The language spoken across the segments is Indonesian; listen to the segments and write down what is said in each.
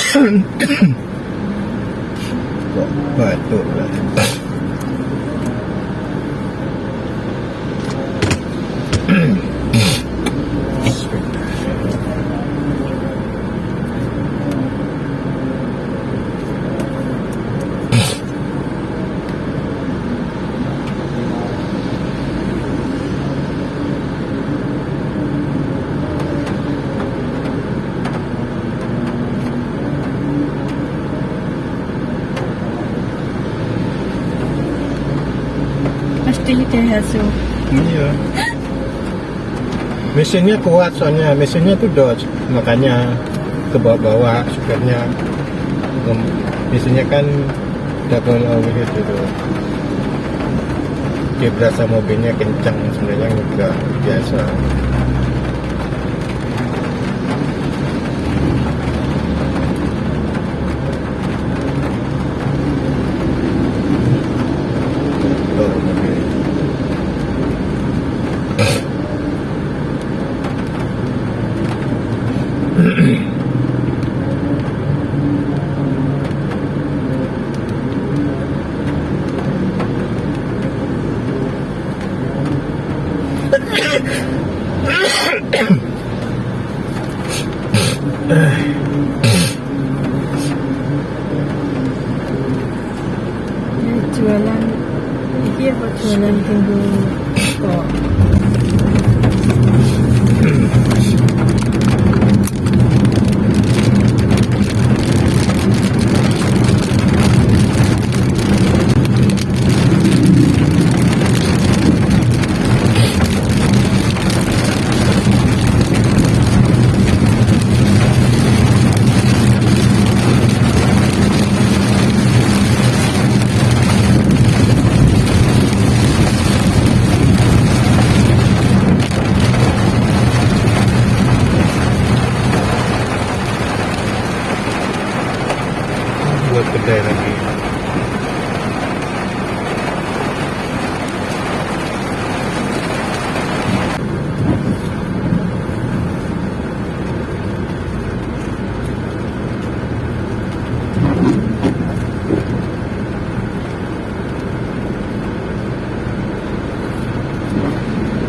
Kok batuk lah. Mesti hasil. Iya. Mesinnya kuat soalnya, mesinnya tuh Dodge, makanya ke bawah-bawah supirnya. Mesinnya kan double overheat gitu. Dia berasa mobilnya kencang, sebenarnya enggak, biasa. Tuh, mobil. Jualan iki apa jualan tunggu kok. Buat kedai lagi.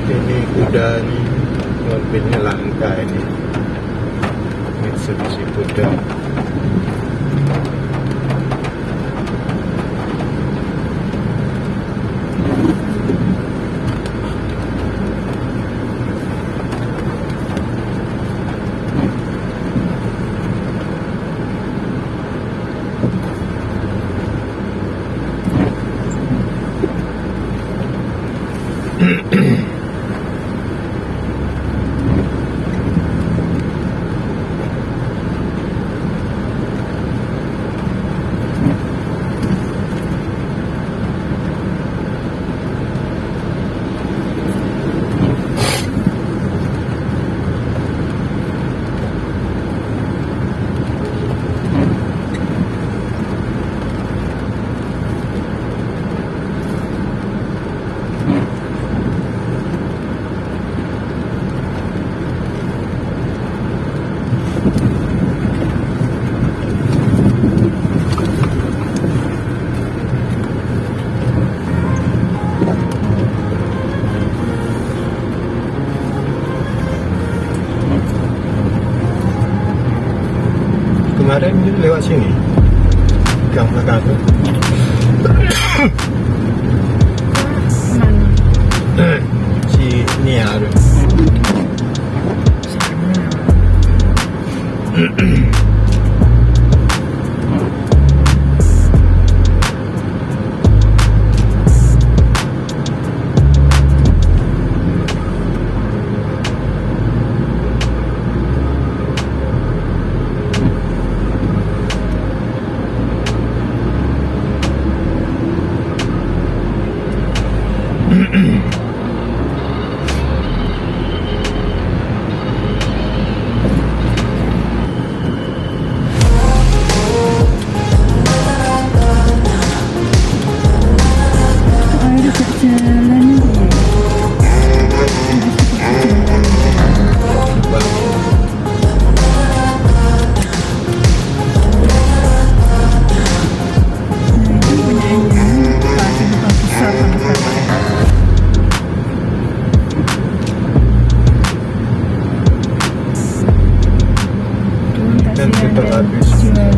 Ini kuda nih, mobilnya langka ini. Mitsubishi kuda. Kemarin dia lewat sini, gang belakang tuh. Mana? Si Nia tuh. nanti kalau habis jualan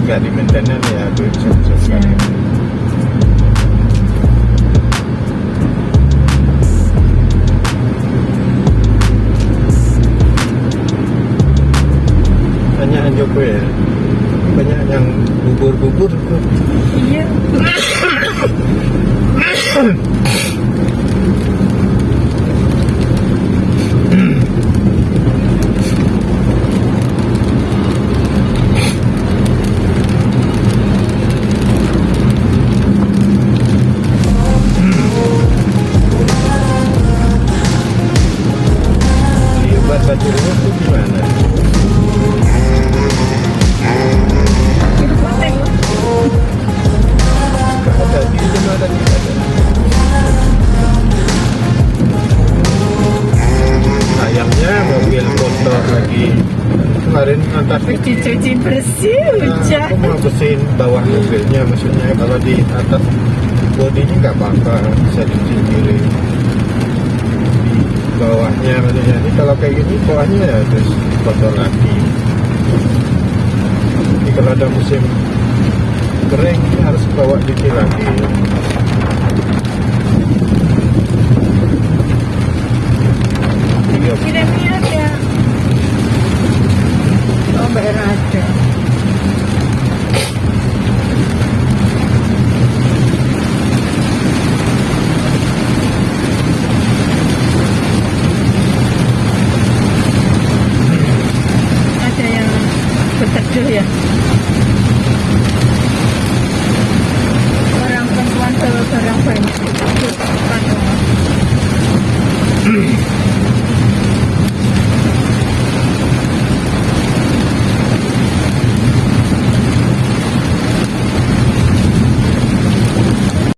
nggak di maintenance ya habis selesai. Banyak yang Joko ya, banyak yang bubur tuh. iya Iya, buat baju rumah tuh gimana? itu konten loh. Nggak ada di rumah ada di ada. Sayangnya mobil motor lagi kemarin antar cuci bersih hujan aku mau bersihin bawah mobilnya, maksudnya kalau di atas bodinya nggak apa-apa, bisa dicuci kiri. Di bawahnya maksudnya, ini kalau kayak gini bawahnya ya terus kotor lagi. Jadi kalau ada musim kering ini harus bawa cuci lagi.